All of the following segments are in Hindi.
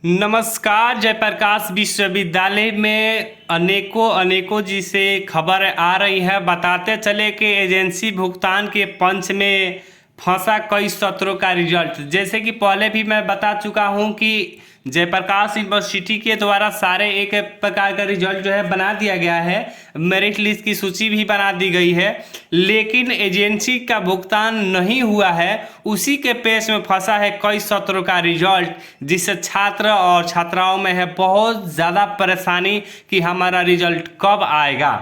नमस्कार। जयप्रकाश विश्वविद्यालय में अनेकों जिसे खबर आ रही है। बताते चले कि एजेंसी भुगतान के पंच में फंसा कई सत्रों का रिजल्ट। जैसे कि पहले भी मैं बता चुका हूं कि जयप्रकाश यूनिवर्सिटी के द्वारा सारे एक प्रकार का रिजल्ट जो है बना दिया गया है, मेरिट लिस्ट की सूची भी बना दी गई है, लेकिन एजेंसी का भुगतान नहीं हुआ है। उसी के पेश में फंसा है कई सत्रों का रिजल्ट, जिससे छात्र और छात्राओं में है बहुत ज़्यादा परेशानी कि हमारा रिजल्ट कब आएगा।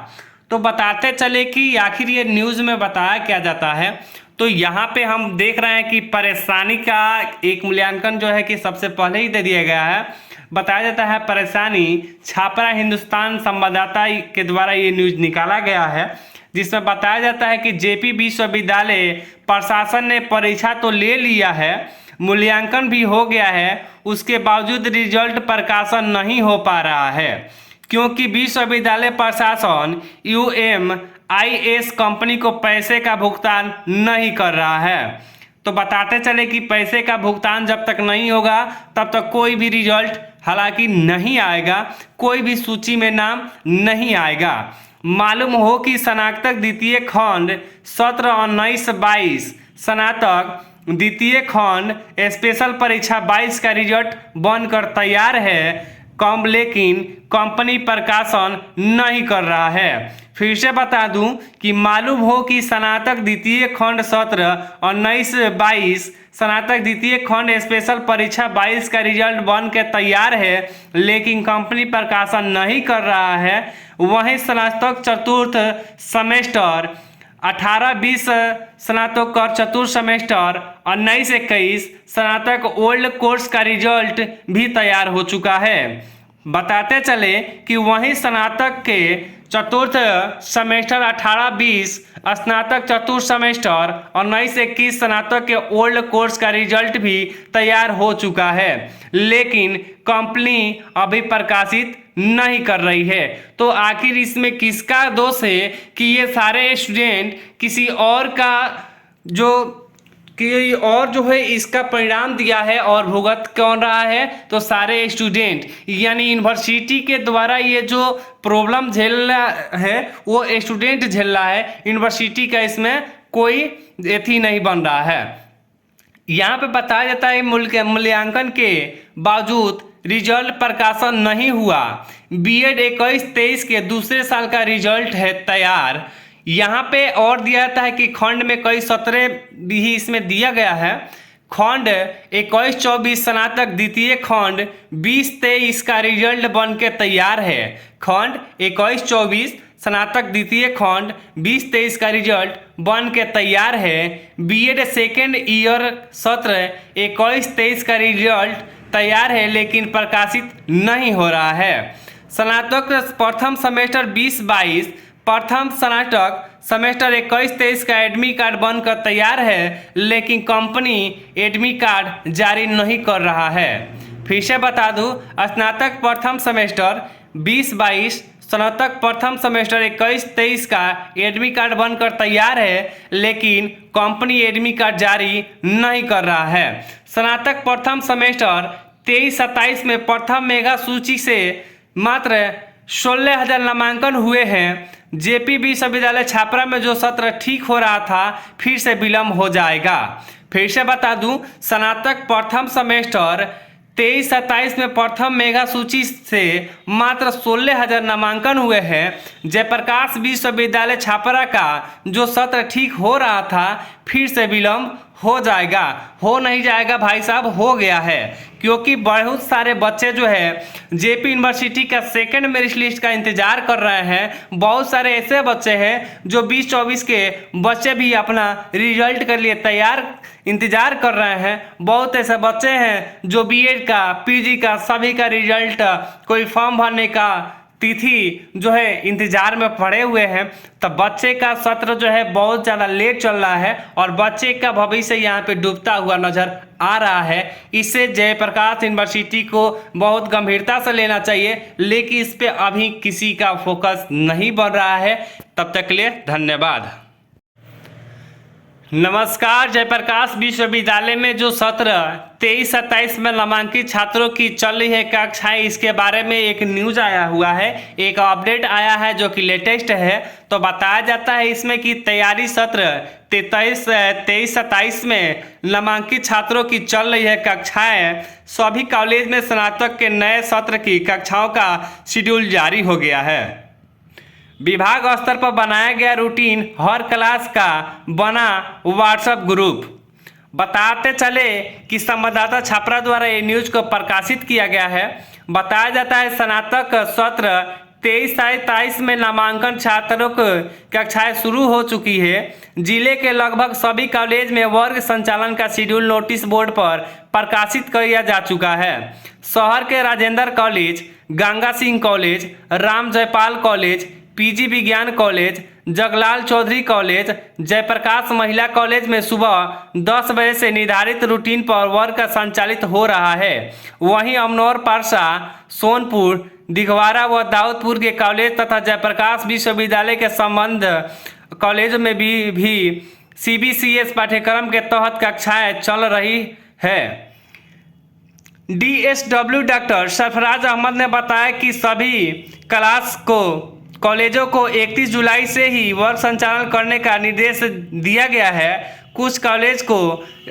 तो बताते चले कि आखिर ये न्यूज़ में बताया क्या जाता है। तो यहाँ पे हम देख रहे हैं कि परेशानी का एक मूल्यांकन जो है कि सबसे पहले ही दे दिया गया है। बताया जाता है परेशानी छापरा हिंदुस्तान संवाददाता के द्वारा ये न्यूज़ निकाला गया है, जिसमें बताया जाता है कि जेपी विश्वविद्यालय प्रशासन ने परीक्षा तो ले लिया है, मूल्यांकन भी हो गया है, उसके बावजूद रिजल्ट प्रकाशन नहीं हो पा रहा है क्योंकि विश्वविद्यालय प्रशासन UMIS कंपनी को पैसे का भुगतान नहीं कर रहा है। तो बताते चले कि पैसे का भुगतान जब तक नहीं होगा तब तक कोई भी रिजल्ट हालांकि नहीं आएगा, कोई भी सूची में नाम नहीं आएगा। मालूम हो कि स्नातक द्वितीय खंड सत्र 19-22 स्नातक द्वितीय खंड स्पेशल परीक्षा 22 का रिजल्ट बनकर तैयार है, लेकिन कंपनी प्रकाशन नहीं कर रहा है। फिर से बता दूं कि मालूम हो कि स्नातक द्वितीय खंड सत्र 19-22 स्नातक द्वितीय खंड स्पेशल परीक्षा 22 का रिजल्ट बन के तैयार है, लेकिन कंपनी प्रकाशन नहीं कर रहा है। वहीं स्नातक चतुर्थ सेमेस्टर 18-20 स्नातकोत्तर चतुर्थ सेमेस्टर 19-21 स्नातक ओल्ड कोर्स का रिजल्ट भी तैयार हो चुका है। बताते चले कि वहीं स्नातक के चतुर्थ सेमेस्टर 18-20 स्नातक चतुर्थ सेमेस्टर 19-21 स्नातक के ओल्ड कोर्स का रिजल्ट भी तैयार हो चुका है, लेकिन कंपनी अभी प्रकाशित नहीं कर रही है। तो आखिर इसमें किसका दोष है कि ये सारे स्टूडेंट किसी और का जो है इसका परिणाम दिया है और भुगत कौन रहा है? तो सारे स्टूडेंट, यानी यूनिवर्सिटी के द्वारा ये जो प्रॉब्लम झेल रहा है वो स्टूडेंट झेल रहा है। यूनिवर्सिटी का इसमें कोई एथी नहीं बन रहा है। यहाँ पे बताया जाता है मूल्यांकन के बावजूद रिजल्ट प्रकाशन नहीं हुआ। बीएड 21-23 के दूसरे साल का रिजल्ट है तैयार। यहाँ पे और दिया जाता है कि खंड में कई सत्र भी इसमें दिया गया है। खंड 21-24 स्नातक द्वितीय खंड 20-23 का रिजल्ट बन के तैयार है। खंड 21-24 स्नातक द्वितीय खंड 20-23 का रिजल्ट बन के तैयार है। बीएड सेकेंड ईयर सत्र 21-23 का रिजल्ट तैयार है, लेकिन प्रकाशित नहीं हो रहा है। स्नातक प्रथम सेमेस्टर 20-22 प्रथम स्नातक सेमेस्टर 21-23 का एडमिट कार्ड बनकर तैयार है, लेकिन कंपनी एडमिट कार्ड जारी नहीं कर रहा है। फिर से बता दूं, स्नातक प्रथम सेमेस्टर 20-22 स्नातक प्रथम सेमेस्टर 21-23 का एडमिट कार्ड बनकर तैयार है, लेकिन कंपनी एडमिट कार्ड जारी नहीं कर रहा है। स्नातक प्रथम सेमेस्टर 23-27 में प्रथम मेगा सूची से मात्र 16,000 नामांकन हुए हैं। जेपी विश्वविद्यालय छापरा में जो सत्र ठीक हो रहा था फिर से विलम्ब हो जाएगा। फिर से बता दूं, स्नातक प्रथम सेमेस्टर 23-27 में प्रथम मेगा सूची से मात्र 16,000 नामांकन हुए हैं। जयप्रकाश विश्वविद्यालय छापरा का जो सत्र ठीक हो रहा था फिर से विलम्ब हो जाएगा। हो नहीं जाएगा भाई साहब, हो गया है, क्योंकि बहुत सारे बच्चे जो है जेपी यूनिवर्सिटी का सेकंड मेरिट लिस्ट का इंतजार कर रहे हैं। बहुत सारे ऐसे बच्चे हैं जो 20-24 के बच्चे भी अपना रिजल्ट के लिए तैयार इंतजार कर रहे हैं। बहुत ऐसे बच्चे हैं जो बीएड का, पीजी का, सभी का रिजल्ट, कोई फॉर्म भरने का तिथि जो है इंतजार में पड़े हुए हैं। तब बच्चे का सत्र जो है बहुत ज़्यादा लेट चल रहा है और बच्चे का भविष्य यहाँ पे डूबता हुआ नजर आ रहा है। इससे जयप्रकाश यूनिवर्सिटी को बहुत गंभीरता से लेना चाहिए, लेकिन इस पे अभी किसी का फोकस नहीं बन रहा है। तब तक के लिए धन्यवाद। नमस्कार। जयप्रकाश विश्वविद्यालय में जो सत्र 23-27 में नामांकित छात्रों की चल रही है कक्षाएं, इसके बारे में एक न्यूज आया हुआ है, एक अपडेट आया है जो कि लेटेस्ट है। तो बताया जाता है इसमें कि तैयारी सत्र 23-27 में नामांकित छात्रों की चल रही है कक्षाएं। सभी कॉलेज में स्नातक के नए सत्र की कक्षाओं का शेड्यूल जारी हो गया है। विभाग स्तर पर बनाया गया रूटीन, हर क्लास का बना व्हाट्सएप ग्रुप। बताते चले कि संवाददाता छात्रा द्वारा ये न्यूज को प्रकाशित किया गया है। बताया जाता है स्नातक सत्र 23-27 में नामांकन छात्रों को कक्षाएं शुरू हो चुकी है। जिले के लगभग सभी कॉलेज में वर्ग संचालन का शेड्यूल नोटिस बोर्ड पर प्रकाशित किया जा चुका है। शहर के Rajendra college, Ganga Singh college, Ram Jaipal college, PG विज्ञान कॉलेज, जगलाल चौधरी कॉलेज, जयप्रकाश महिला कॉलेज में सुबह 10 बजे से निर्धारित रूटीन पर वर्ग संचालित हो रहा है। वहीं अमनौर, पारसा, सोनपुर, दिघवारा व दाऊदपुर के कॉलेज तथा जयप्रकाश विश्वविद्यालय के संबंध कॉलेज में भी CBCS पाठ्यक्रम के तहत कक्षाएं चल रही है। DSW डॉक्टर सरफराज अहमद ने बताया कि सभी कॉलेजों को 31 जुलाई से ही वर्ग संचालन करने का निर्देश दिया गया है। कुछ कॉलेज को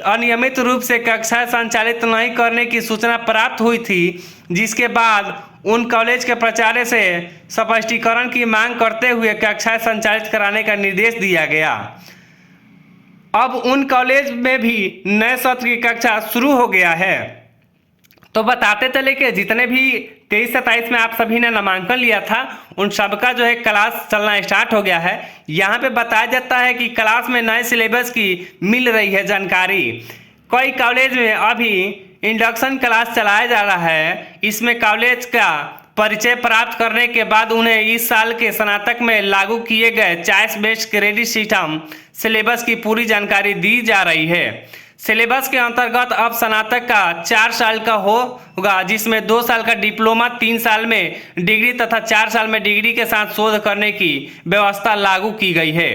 अनियमित रूप से कक्षाएं संचालित नहीं करने की सूचना प्राप्त हुई थी, जिसके बाद उन कॉलेज के प्राचार्य से स्पष्टीकरण की मांग करते हुए कक्षाएं संचालित कराने का निर्देश दिया गया। अब उन कॉलेज में भी नए सत्र की कक्षा शुरू हो गया है। तो बताते चले कि जितने भी 23-27 में आप सभी ने नामांकन लिया था, उन सबका जो है क्लास चलना स्टार्ट हो गया है। यहाँ पे बताया जाता है कि क्लास में नए सिलेबस की मिल रही है जानकारी। कई कॉलेज में अभी इंडक्शन क्लास चलाया जा रहा है। इसमें कॉलेज का परिचय प्राप्त करने के बाद उन्हें इस साल के स्नातक में लागू किए गए choice based credit system syllabus की पूरी जानकारी दी जा रही है। सिलेबस के अंतर्गत अब स्नातक का 4 साल का होगा, जिसमें 2 साल का डिप्लोमा, 3 साल में डिग्री तथा 4 साल में डिग्री के साथ शोध करने की व्यवस्था लागू की गई है।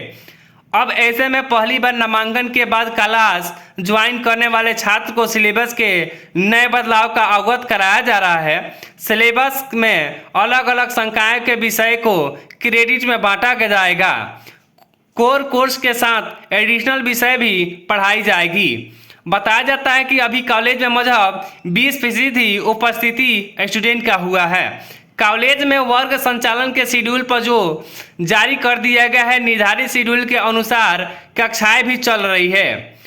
अब ऐसे में पहली बार नामांकन के बाद क्लास ज्वाइन करने वाले छात्र को सिलेबस के नए बदलाव का अवगत कराया जा रहा है। सिलेबस में अलग अलग संकाय के विषय को क्रेडिट में बांटा जाएगा। कोर कोर्स के साथ एडिशनल विषय भी पढ़ाई जाएगी। बताया जाता है कि अभी कॉलेज में मजहब 20% ही उपस्थिति स्टूडेंट का हुआ है। कॉलेज में वर्ग संचालन के शेड्यूल पर जो जारी कर दिया गया है, निर्धारित शेड्यूल के अनुसार कक्षाएं भी चल रही है,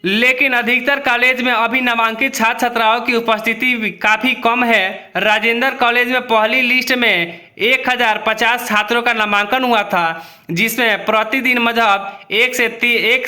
लेकिन अधिकतर कॉलेज में अभी नामांकित छात्र छात्राओं की उपस्थिति काफ़ी कम है। राजेंद्र कॉलेज में पहली लिस्ट में 1050 छात्रों का नामांकन हुआ था, जिसमें प्रतिदिन मजहब 130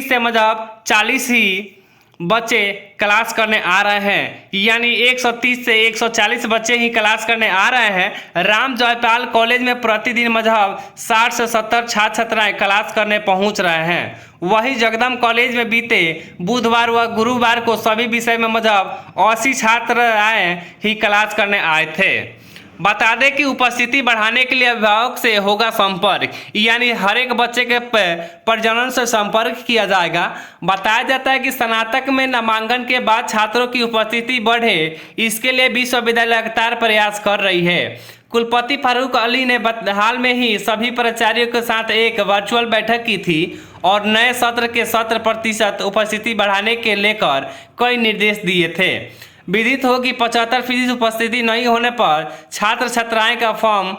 से मजहब 40 ही बच्चे क्लास करने आ रहे हैं, यानी 130 से 140 बच्चे ही क्लास करने आ रहे हैं। राम जयपाल कॉलेज में प्रतिदिन मजहब 60 से 70 छात्र छात्राएं क्लास करने पहुंच रहे हैं। वही जगदम कॉलेज में बीते बुधवार व गुरुवार को सभी विषय में मजहब 80 छात्राएं ही क्लास करने आए थे। बता दें कि उपस्थिति बढ़ाने के लिए अभिभावक से होगा संपर्क, यानी हर एक बच्चे के प्रजनन से संपर्क किया जाएगा। बताया जाता है कि स्नातक में नामांकन के बाद छात्रों की उपस्थिति बढ़े, इसके लिए विश्वविद्यालय लगातार प्रयास कर रही है। कुलपति फारूक अली ने हाल में ही सभी प्राचार्यों के साथ एक वर्चुअल बैठक की थी और नए सत्र के 70% उपस्थिति बढ़ाने के लेकर कई निर्देश दिए थे। विदित हो कि 75% उपस्थिति नहीं होने पर छात्र छात्राएं का फॉर्म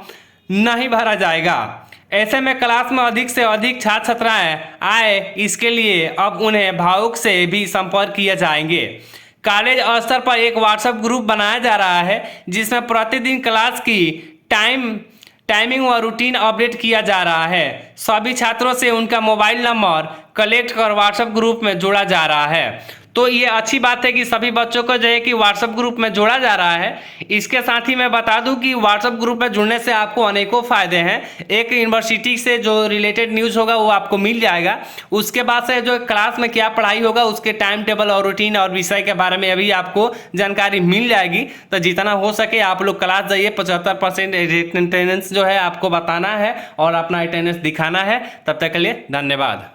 नहीं भरा जाएगा। ऐसे में क्लास में अधिक से अधिक छात्र छात्राएं आए, इसके लिए अब उन्हें भावुक से भी संपर्क किए जाएंगे। कॉलेज स्तर पर एक व्हाट्सएप ग्रुप बनाया जा रहा है, जिसमें प्रतिदिन क्लास की टाइमिंग व रूटीन अपडेट किया जा रहा है। सभी छात्रों से उनका मोबाइल नंबर कलेक्ट कर व्हाट्सएप ग्रुप में जोड़ा जा रहा है। तो ये अच्छी बात है कि सभी बच्चों को जो है कि व्हाट्सएप ग्रुप में जोड़ा जा रहा है। इसके साथ ही मैं बता दूं कि व्हाट्सएप ग्रुप में जुड़ने से आपको अनेकों फायदे हैं। एक यूनिवर्सिटी से जो रिलेटेड न्यूज़ होगा वो आपको मिल जाएगा। उसके बाद से जो क्लास में क्या पढ़ाई होगा उसके टाइम टेबल और रूटीन और विषय के बारे में अभी आपको जानकारी मिल जाएगी। तो जितना हो सके आप लोग क्लास जाइए। 75% अटेंडेंस जो है आपको बताना है और अपना अटेंडेंस दिखाना है। तब तक के लिए धन्यवाद।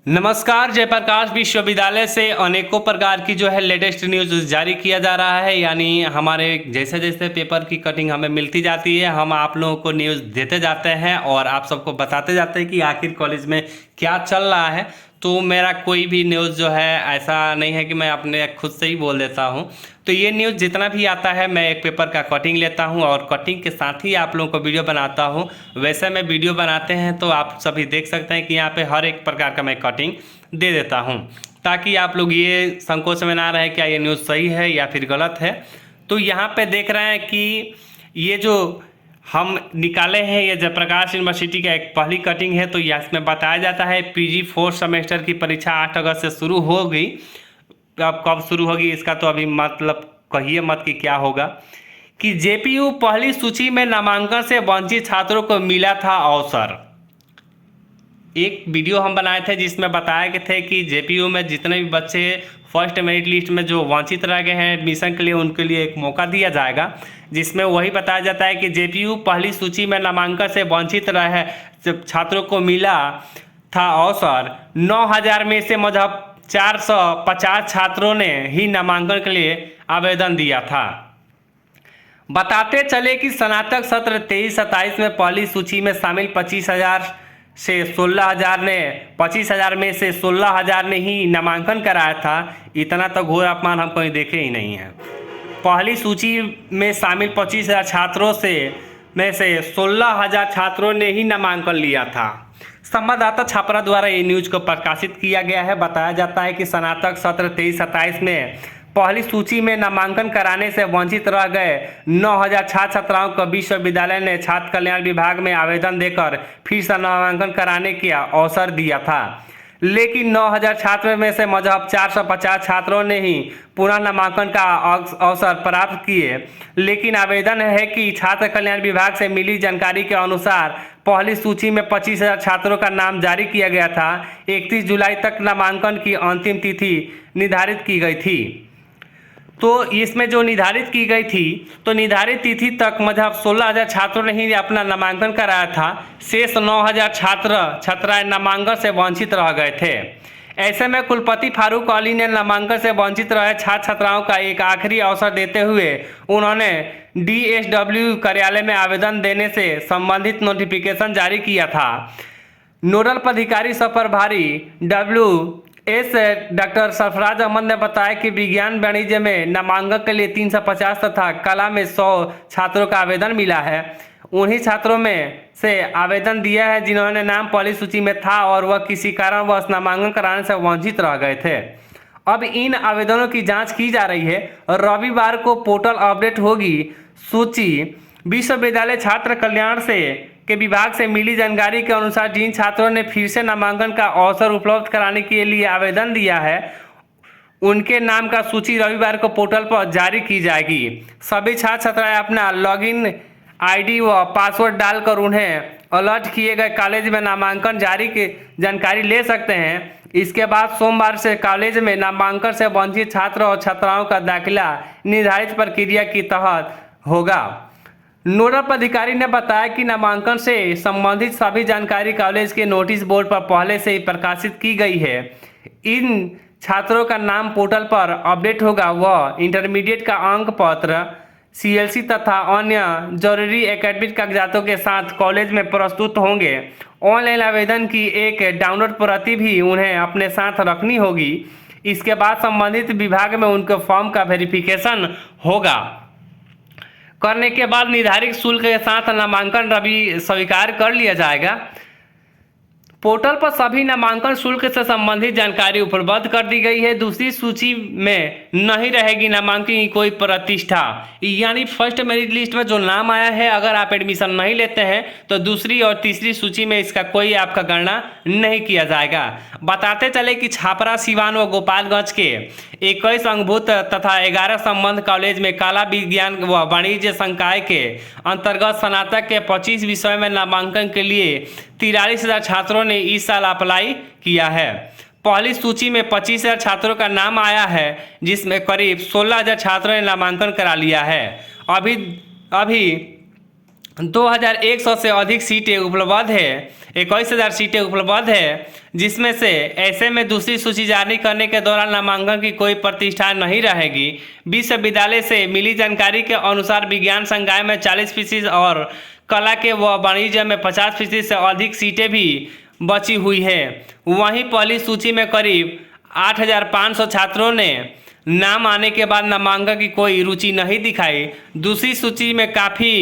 नमस्कार, जयप्रकाश विश्वविद्यालय से अनेकों प्रकार की जो है लेटेस्ट न्यूज़ जारी किया जा रहा है। यानी हमारे जैसे जैसे पेपर की कटिंग हमें मिलती जाती है हम आप लोगों को न्यूज़ देते जाते हैं और आप सबको बताते जाते हैं कि आखिर कॉलेज में क्या चल रहा है। तो मेरा कोई भी न्यूज़ जो है ऐसा नहीं है कि मैं अपने खुद से ही बोल देता हूँ। तो ये न्यूज़ जितना भी आता है मैं एक पेपर का कटिंग लेता हूँ और कटिंग के साथ ही आप लोगों को वीडियो बनाता हूँ। वैसे मैं वीडियो बनाते हैं तो आप सभी देख सकते हैं कि यहाँ पे हर एक प्रकार का मैं कटिंग दे देता हूँ, ताकि आप लोग ये संकोच में ना रहे क्या ये न्यूज़ सही है या फिर गलत है। तो यहाँ पर देख रहे हैं कि ये जो हम निकाले हैं ये जयप्रकाश यूनिवर्सिटी का एक पहली कटिंग है। तो इसमें बताया जाता है पीजी 4th सेमेस्टर की परीक्षा 8 अगस्त से शुरू होगी। अब कब शुरू होगी इसका तो अभी मतलब कहिए मत कि क्या होगा। कि जेपीयू पहली सूची में नामांकन से वंचित छात्रों को मिला था अवसर। एक वीडियो हम बनाए थे जिसमें बताया गए थे कि जेपीयू में जितने भी बच्चे फर्स्ट मेरिट लिस्ट में जो वंचित रह गए हैं एडमिशन के लिए उनके लिए एक मौका दिया जाएगा, जिसमें वही बताया जाता है कि जेपीयू पहली सूची में नामांकन से वंचित रहे छात्रों को मिला था अवसर। 9000 में से मजहब 450 छात्रों ने ही नामांकन के लिए आवेदन दिया था। बताते चले कि स्नातक सत्र 23-27 में पहली सूची में शामिल 25,000 से 16,000 ने 25,000 में से 16,000 ने ही नामांकन कराया था। इतना तो घोर अपमान हम कहीं देखे ही नहीं है। पहली सूची में शामिल 25,000 छात्रों में से 16,000 छात्रों ने ही नामांकन लिया था। संवाददाता छापरा द्वारा ये न्यूज़ को प्रकाशित किया गया है। बताया जाता है कि स्नातक सत्र 23-27 में पहली सूची में नामांकन कराने से वंचित रह गए 9,000 छात्र छात्राओं को विश्वविद्यालय ने छात्र कल्याण विभाग में आवेदन देकर फिर से नामांकन कराने का अवसर दिया था। लेकिन 9,000 छात्रों में से मजहब 450 छात्रों ने ही पुनः नामांकन का अवसर प्राप्त किए। लेकिन आवेदन है कि छात्र कल्याण विभाग से मिली जानकारी के अनुसार पहली सूची में 25,000 छात्रों का नाम जारी किया गया था। 31 जुलाई तक नामांकन की अंतिम तिथि निर्धारित की गई थी। तो इसमें जो निर्धारित की गई थी तो निर्धारित तिथि तक मजहब 16,000 छात्रों ने ही अपना नामांकन कराया था। शेष 9,000 छात्राएं नामांकन से वंचित रह गए थे। ऐसे में कुलपति फारूक अली ने नामांकन से वंचित रहे छात्र छात्राओं का एक आखिरी अवसर देते हुए उन्होंने DSW कार्यालय में आवेदन देने से संबंधित नोटिफिकेशन जारी किया था। नोडल पदाधिकारी सह प्रभारी डॉक्टर सरफराज अहमद ने बताया कि विज्ञान वाणिज्य में नामांकन के लिए 350 तथा कला में 100 छात्रों का आवेदन मिला है। उन्हीं छात्रों में से आवेदन दिया है जिन्होंने नाम पहली सूची में था और वह किसी कारणवश नामांकन कराने से वंचित रह गए थे। अब इन आवेदनों की जांच की जा रही है। रविवार को पोर्टल अपडेट होगी। सूची विश्वविद्यालय छात्र कल्याण के विभाग से मिली जानकारी के अनुसार जिन छात्रों ने फिर से नामांकन का अवसर उपलब्ध कराने के लिए आवेदन दिया है उनके नाम का सूची रविवार को पोर्टल पर जारी की जाएगी। सभी छात्र छात्राएं अपना लॉगिन आईडी व पासवर्ड डालकर उन्हें अलर्ट किए गए कॉलेज में नामांकन जारी की जानकारी ले सकते हैं। इसके बाद सोमवार से कॉलेज में नामांकन से वंचित छात्र और छात्राओं का दाखिला निर्धारित प्रक्रिया के तहत होगा। नोडल पदाधिकारी ने बताया कि नामांकन से संबंधित सभी जानकारी कॉलेज के नोटिस बोर्ड पर पहले से ही प्रकाशित की गई है। इन छात्रों का नाम पोर्टल पर अपडेट होगा। वह इंटरमीडिएट का अंक पत्र CLC तथा अन्य जरूरी एकेडमिक कागजातों के साथ कॉलेज में प्रस्तुत होंगे। ऑनलाइन आवेदन की एक डाउनलोड प्रति भी उन्हें अपने साथ रखनी होगी। इसके बाद संबंधित विभाग में उनके फॉर्म का वेरिफिकेशन होगा। करने के बाद निर्धारित शुल्क के साथ नामांकन रवि स्वीकार कर लिया जाएगा। पोर्टल पर सभी नामांकन शुल्क से संबंधित जानकारी उपलब्ध कर दी गई है। दूसरी सूची में नहीं रहेगी नामांकन की कोई प्रतिष्ठा। यानी फर्स्ट मेरिट लिस्ट में जो नाम आया है, अगर आप एडमिशन नहीं लेते हैं तो दूसरी और तीसरी सूची में इसका कोई आपका गणना नहीं किया जाएगा। बताते चले कि छापरा, सिवान व गोपालगंज के 21 अंगभूत तथा 11 संबंध कॉलेज में कला, विज्ञान व वाणिज्य संकाय के अंतर्गत स्नातक के 25 विषय में नामांकन के लिए 43,000 छात्रों ने इस साल अप्लाई किया है। पहली सूची में 25,000 छात्रों का नाम आया है, जिसमें करीब 16,000 छात्रों ने नामांकन करा लिया है। अभी 2,100 से अधिक सीटें उपलब्ध है, 21,000 सीटें उपलब्ध है, जिसमें से ऐसे में दूसरी सूची जारी करने के दौरान नामांकन की कोई प्रतिष्ठा नहीं रहेगी। विश्वविद्यालय से मिली जानकारी के अनुसार विज्ञान संकाय में 40% और कला के व वाणिज्य में 50% से अधिक सीटें भी बची हुई है। वहीं पहली सूची में करीब 8,500 छात्रों ने नाम आने के बाद नामांकन की कोई रुचि नहीं दिखाई। दूसरी सूची में काफ़ी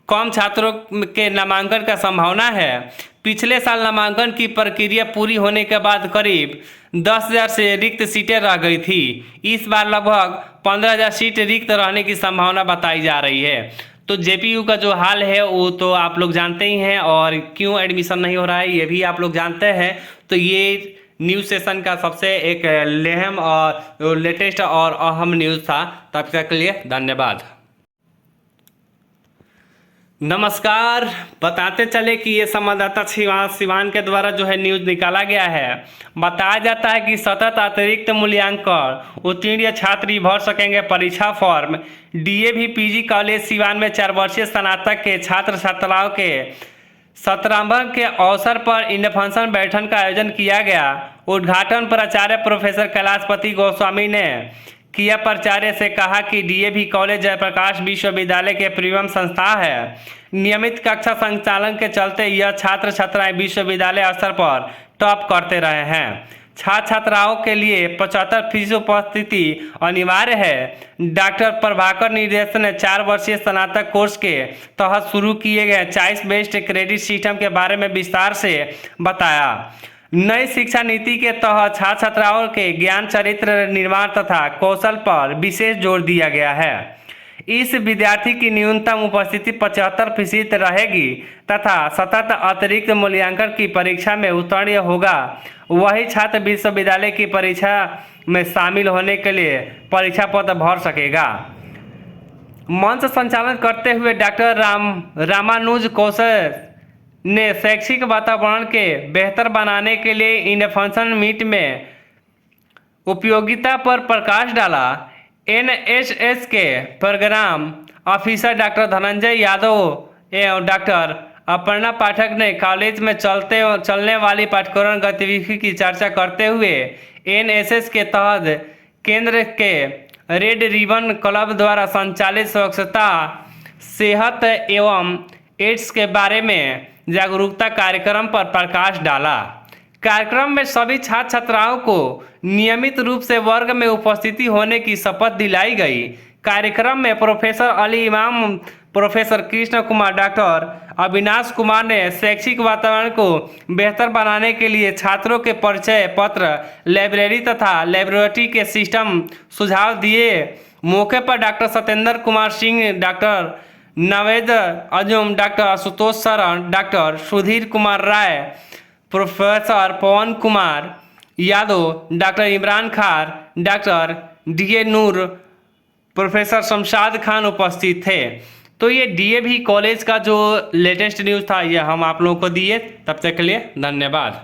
कम छात्रों के नामांकन का संभावना है। पिछले साल नामांकन की प्रक्रिया पूरी होने के बाद करीब 10,000 से रिक्त सीटें रह गई थी। इस बार लगभग 15,000 सीट रिक्त रहने की संभावना बताई जा रही है। तो जेपीयू का जो हाल है वो तो आप लोग जानते ही हैं, और क्यों एडमिशन नहीं हो रहा है ये भी आप लोग जानते हैं। तो ये न्यूज़ सेशन का सबसे एक अहम और लेटेस्ट और अहम न्यूज़ था। तब तक के लिए धन्यवाद। नमस्कार। बताते चले कि ये संवाददाता सिवान के द्वारा जो है न्यूज़ निकाला गया है। बताया जाता है कि सतत अतिरिक्त मूल्यांकन उत्तीर्ण छात्र भर सकेंगे परीक्षा form. DAV PG college Siwan में 4 वर्षीय स्नातक के छात्र छात्राओं के सत्रारंभ के अवसर पर इन्फंक्शन बैठक का आयोजन किया गया। उद्घाटन प्राचार्य प्रोफेसर कैलाशपति गोस्वामी ने किया। प्राचार्य से कहा कि डीएवी कॉलेज जयप्रकाश विश्वविद्यालय के प्रीमियम संस्था है। नियमित कक्षा संचालन के चलते यह छात्र छात्राएं विश्वविद्यालय स्तर पर टॉप करते रहे हैं। छात्र छात्राओं के लिए 75% उपस्थिति अनिवार्य है। डॉक्टर प्रभाकर निर्देशन ने 4 वर्षीय स्नातक कोर्स के तहत शुरू किए गए चॉइस बेस्ड क्रेडिट सिस्टम के बारे में विस्तार से बताया। नई शिक्षा नीति के तहत छात्र छात्राओं के ज्ञान, चरित्र निर्माण तथा कौशल पर विशेष जोर दिया गया है। इस विद्यार्थी की न्यूनतम उपस्थिति 75% रहेगी तथा सतत अतिरिक्त मूल्यांकन की परीक्षा में उत्तीर्ण होगा। वही छात्र विश्वविद्यालय की परीक्षा में शामिल होने के लिए परीक्षा पत्र भर सकेगा। मंच संचालन करते हुए डॉक्टर रामानुज कौशल ने शैक्षिक वातावरण के बेहतर बनाने के लिए इन्फंक्शन मीट में उपयोगिता पर प्रकाश डाला। एनएसएस के programme officer doctor Dhananjay Yadav एवं डॉक्टर अपर्णा पाठक ने कॉलेज में चलने वाली पाठ्यक्रम गतिविधि की चर्चा करते हुए एनएसएस के तहत केंद्र के रेड रिबन क्लब द्वारा संचालित स्वच्छता, सेहत एवं एड्स के बारे में जागरूकता कार्यक्रम पर प्रकाश डाला। कार्यक्रम में सभी छात्र छात्राओं को नियमित रूप से वर्ग में उपस्थिति होने की शपथ दिलाई गई। कार्यक्रम में प्रोफेसर अली इमाम, प्रोफेसर कृष्ण कुमार, डॉक्टर अविनाश कुमार ने शैक्षिक वातावरण को बेहतर बनाने के लिए छात्रों के परिचय पत्र, लाइब्रेरी तथा लेबोरेटरी के सिस्टम सुझाव दिए। मौके पर doctor Satyendra Kumar Singh, doctor Naved Ajum, doctor Ashutosh Sharan, doctor Sudhir Kumar Rai, professor Pawan Kumar Yadav, doctor Imran Khan, doctor D A Noor, professor Shamshad Khan उपस्थित थे। तो ये डीएवी कॉलेज का जो लेटेस्ट न्यूज़ था ये हम आप लोगों को दिए। तब तक के लिए धन्यवाद।